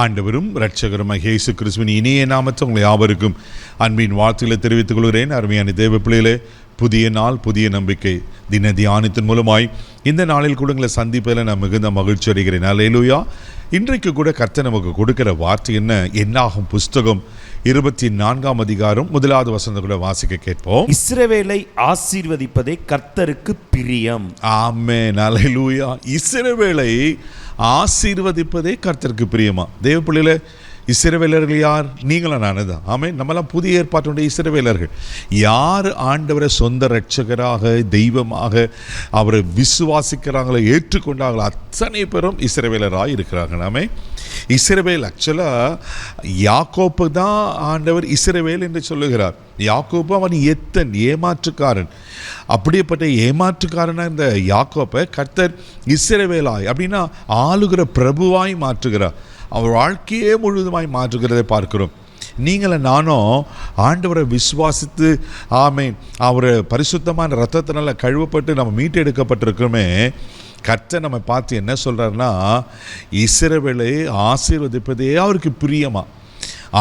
ஆண்டவரும் இரட்சகருமாகிய இயேசு கிறிஸ்துவின் இனிய நாமத்தில் உங்களை யாவருக்கும் அன்பின் வாழ்த்துக்களை தெரிவித்துக் கொள்கிறேன். அருமையான தேவ பிள்ளைகளே, புதிய நாள், புதிய நம்பிக்கை தின தியானத்தின் மூலமாய் இந்த நாளில் கூட உங்களை சந்திப்பதில் நான் மிகுந்த மகிழ்ச்சி அடைகிறேன். அல்லேலூயா. இன்றைக்கு கூட கர்த்தர் நமக்கு கொடுக்கிற வார்த்தை என்ன? என்னாகும் புஸ்தகம் 24ஆம் அதிகாரம் 1வது வசனத்தை கூட வாசிக்க கேட்போம். இஸ்ரவேலை ஆசீர்வதிப்பதே கர்த்தருக்கு பிரியம். ஆமென். அல்லேலூயா. இஸ்ரவேலை ஆசீர்வதிப்பதே கர்த்தருக்கு பிரியமா? தேவ பிள்ளைகளே, இஸ்ரவேலர்கள் யார்? நீங்களும் நானு தான். ஆமென். நம்மளாம் புதிய ஏற்பாட்டுடைய இஸ்ரவேலர்கள். யார் ஆண்டவரை சொந்த இரட்சகராக, தெய்வமாக அவரை விசுவாசிக்கிறாங்களோ, ஏற்றுக்கொண்டாங்களோ அத்தனை பேரும் இஸ்ரவேலராக இருக்கிறாங்க. நாமே இஸ்ரவேல் ஆக்சுவலாக யாக்கோப்பு தான் ஆண்டவர் இஸ்ரவேல் என்று சொல்லுகிறார். யாக்கோப்பு அவன் எத்தன் ஏமாற்றுக்காரன். அப்படிப்பட்ட ஏமாற்றுக்காரனாக இந்த யாக்கோப்பை கர்த்தர் இஸ்ரவேலாய் அப்படின்னா ஆளுகிற பிரபுவாய் மாற்றுகிறார். அவர் வாழ்க்கையே முழுவதுமாய் மாற்றுகிறதை பார்க்கிறோம். நீங்களும் நானும் ஆண்டவரை விசுவாசித்து ஆமென் அவரை பரிசுத்தமான இரத்தத்தினால கழுவப்பட்டு நம்ம மீட்டெடுக்கப்பட்டிருக்கிறோமே. கர்த்தர் நம்ம பார்த்து என்ன சொல்கிறாருன்னா, இஸ்ரவேலை ஆசீர்வதிப்பதே அவருக்கு பிரியமா.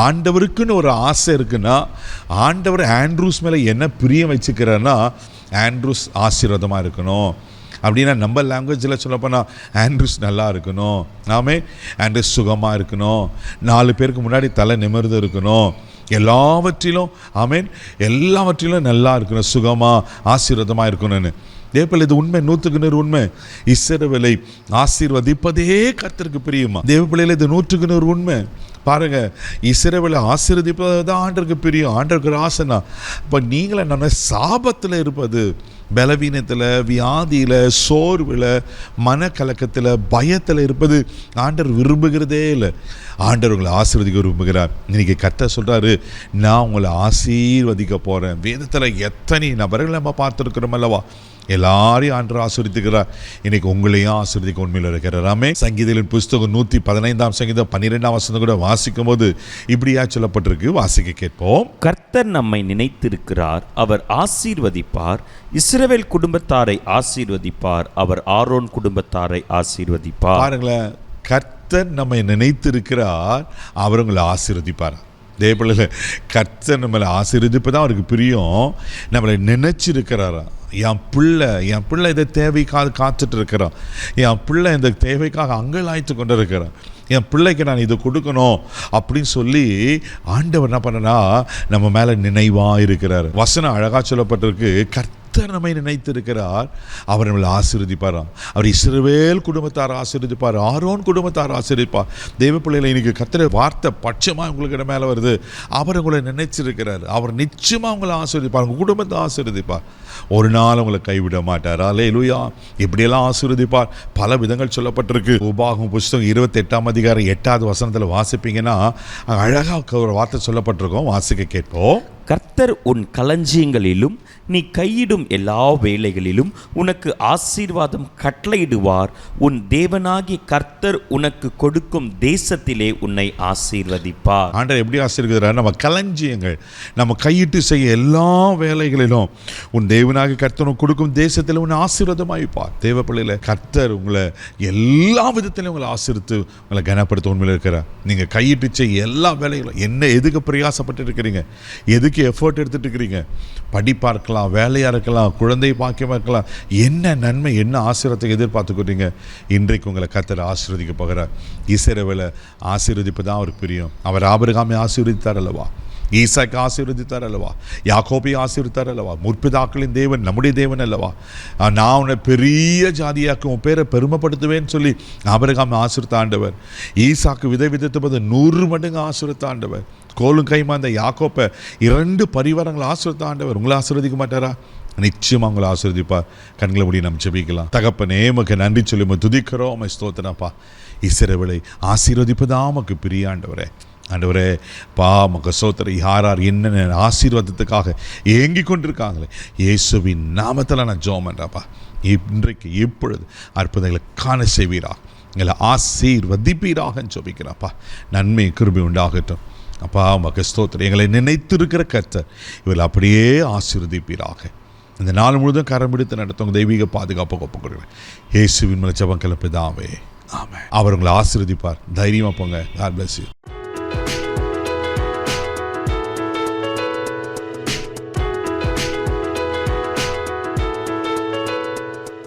ஆண்டவருக்குன்னு ஒரு ஆசை இருக்குன்னா, ஆண்டவர் ஆண்ட்ரூஸ் மேலே என்ன பிரியம் வச்சுக்கிறாருன்னா, ஆண்ட்ரூஸ் ஆசீர்வாதமாக இருக்கணும். அப்படின்னா நம்ம லாங்குவேஜில் சொல்லப்போனால் ஆண்ட்ரூஸ் நல்லா இருக்கணும், நாமே ஆண்ட்ரூஸ் சுகமாக இருக்கணும், 4 பேருக்கு முன்னாடி தலை நிமிர்ந்து இருக்கணும், எல்லாவற்றிலும் ஆமேன் எல்லாவற்றிலும் நல்லா இருக்கணும், சுகமாக ஆசீர்வாதமாக இருக்கணும்னு. தேவப்பிள்ளை, இது உண்மை, 100க்கு 100 உண்மை. இஸ்ரவேலை ஆசீர்வதிப்பதே கர்த்தருக்கு பிரியுமா? தேவப்பிள்ளையில் இது 100க்கு 100 உண்மை. பாருங்க, இஸ்ரவேலை ஆசீர்வதிப்பது தான் ஆண்டருக்கு பிரியும். ஆண்டருக்கு ஆசைனா இப்போ நீங்களே நம்ம சாபத்தில் இருப்பது, பலவீனத்தில், வியாதியில், சோர்வில், மனக்கலக்கத்தில், பயத்தில் இருப்பது ஆண்டவர் விரும்புகிறதே இல்லை. ஆண்டவர் உங்களை ஆசீர்வதிக்க விரும்புகிறார். இன்றைக்கி கர்த்தர் சொல்கிறாரு, நான் உங்களை ஆசீர்வதிக்க போகிறேன். வேதத்தில் எத்தனை நபர்களை நம்ம பார்த்துருக்கிறோம் அல்லவா? எல்லாரையும் ஆண்டவர் ஆசீர்வதிக்கிறார். இன்னைக்கு உங்களையும் ஆசீர்வதிக்க உண்மையில் இருக்கிறாராமே. சங்கீதங்களின் புஸ்தகம் 115ஆம் சங்கீதம் 12ஆம் வசனம் கூட வாசிக்கும் போது இப்படியா சொல்லப்பட்டிருக்கு. வாசிக்க கேட்போம். கர்த்தர் நம்மை நினைத்திருக்கிறார், அவர் ஆசீர்வதிப்பார். இஸ்ரவேல் குடும்பத்தாரை ஆசீர்வதிப்பார், அவர் ஆரோன் குடும்பத்தாரை ஆசீர்வதிப்பார். பாருங்களேன், கர்த்தர் நம்மை நினைத்திருக்கிறார், அவர் உங்களை ஆசீர்வதிப்பார். தேவப்பிள்ளைல, கர்த்தர் நம்மளை ஆசீர்வதிப்பு தான் அவருக்கு பிரியம். நம்மளை நினைச்சிருக்கிறாரா? என் பிள்ளை இதை தேவைக்காக காத்துட்டு இருக்கிறான், என் பிள்ளை இந்த தேவைக்காக அங்கலாய்த்து கொண்டு இருக்கிறான், என் பிள்ளைக்கு நான் இது கொடுக்கணும் அப்படின்னு சொல்லி ஆண்டவர் என்ன பண்ணனா நம்ம மேலே நினைவாக இருக்கிறார். வசனம் அழகாக சொல்லப்பட்டிருக்கு, கர்த்தர் நம்மை நினைத்திருக்கிறார், அவர் நம்மளை ஆசீர்வதிப்பாராம். அவர் இஸ்ரவேல் குடும்பத்தார் ஆசீர்வதிப்பார், ஆரோன் குடும்பத்தார் ஆசீர்வதிப்பார். தேவ பிள்ளைகளை, இன்னைக்கு கர்த்தர் வார்த்தை பட்சமாக உங்களுக்கு மேலே வருது. அவர் உங்களை நினைச்சிருக்கிறார், அவர் நிச்சயமாக உங்களை ஆசீர்வதிப்பார், உங்கள் குடும்பத்தை ஆசீர்வதிப்பார். ஒரு நாள் உங்களை கைவிட மாட்டார். அல்லேலூயா. இப்படியெல்லாம் ஆசீர்வதிப்பார். பல விதங்கள் சொல்லப்பட்டிருக்கு. உபாகமம் புஸ்தகம் 28ஆம் அதிகாரம் 8வது வசனத்தில் வாசிப்பீங்கன்னா அழகாக ஒரு வார்த்தை சொல்லப்பட்டிருக்கோம். வாசிக்க கேட்போம். கர்த்தர் உன் களஞ்சியங்களிலும் நீ கையிடும் எல்லா வேலைகளிலும் உனக்கு ஆசீர்வாதம் கட்டளையிடுவார். உன் தேவனாகிய கர்த்தர் உனக்கு கொடுக்கும் தேசத்திலே உன்னை ஆசீர்வதிப்பார். ஆண்டவர் எப்படி ஆசீர்வதிக்கிறார்? நம்ம களஞ்சியங்கள், நம்ம கையிட்டு செய்ய எல்லா வேலைகளிலும் உன் தேவனாகிய கர்த்தர் கொடுக்கும் தேசத்தில் உன்னை ஆசீர்வாதமாயிருப்பார். தேவ பிள்ளையில, கர்த்தர் உங்களை எல்லா விதத்திலும் உங்களை ஆசீர்வித்து உங்களை கனப்படுத்த உண்மையில் இருக்கிறார். நீங்கள் கையிட்டு செய்ய எல்லா வேலைகளும் என்ன, எதுக்கு பிரயாசப்பட்டு இருக்கிறீங்க, எதுக்கு எஃபோர்ட் எடுத்துட்டு இருக்கிறீங்க, படிப்பாக இருக்கலாம், வேலையாக இருக்கலாம், குழந்தை பாக்கியமாக இருக்கலாம், என்ன நன்மை, என்ன ஆசீர்வாதத்தை எதிர்பார்த்துக்கிறீங்க? இன்றைக்கு உங்களை கர்த்தர் ஆசீர்வதிக்க போகிறார். இஸ்ரவேலை ஆசீர்வதிப்பு தான் அவர் பிரியம். அவர் ஆபிரகாமை ஆசீர்வதித்தார் அல்லவா? ஈசாக்கு ஆசீர்வதித்தார் அல்லவா? யாக்கோபை ஆசீர்வதித்தார் அல்லவா? முற்பிதாக்களின் தேவன் நம்முடைய தேவன் அல்லவா? நான் உன்னை பெரிய ஜாதியாக்கும், உன் பேரை பெருமைப்படுத்துவேன்னு சொல்லி ஆபிரகாமை ஆசீர்வதித்த ஆண்டவர். ஈசாக்கு விதை விதைத்த போது 100 மடங்கு ஆசீர்வதித்த ஆண்டவர். கோலும் கைமா அந்த யாக்கோப்பை 2 பரிவாரங்களை ஆசீர்வதித்த ஆண்டவர். உங்களை ஆசீர்வதிக்க மாட்டாரா? நிச்சயமாக உங்களை ஆசீர்வதிப்பார். கண்களை மூடி நம்ம ஜெபிக்கலாம். தகப்பனே, உமக்கு நன்றி சொல்லி துதிக்கிறோம், உம்மை ஸ்தோத்திரப்பா. இஸ்ரவேலை ஆசீர்வதிப்பதா உமக்கு பிரிய ஆண்டவரே. ஆண்டவரே, மக சோத்திர யார் என்னென்ன ஆசீர்வாதத்துக்காக ஏங்கி கொண்டிருக்காங்களே, இயேசுவின் நாமத்தில் நான் ஜெபம் பண்ணுறப்பா. இன்றைக்கு இப்பொழுது அற்புதங்களை காண செய்வீராக, எங்களை ஆசீர்வதிப்பீராக ஜெபிக்கிறப்பா. நன்மை கிருபை உண்டாகட்டும் அப்பா. மக ஸ்தோத்திரம், எங்களை நினைத்திருக்கிற கர்த்தர் இவர்கள் அப்படியே ஆசீர்வதிப்பீராக. இந்த நாள் முழுதும் கரம் பிடித்து நடத்தும் தெய்வீக பாதுகாப்பு ஒப்புக்கொடுக்கிறேன். இயேசுவின் மேல் ஜெபம் பிதாவே, ஆமென். அவர் உங்களை ஆசீர்வதிப்பார். தைரியமா போங்க. God bless you.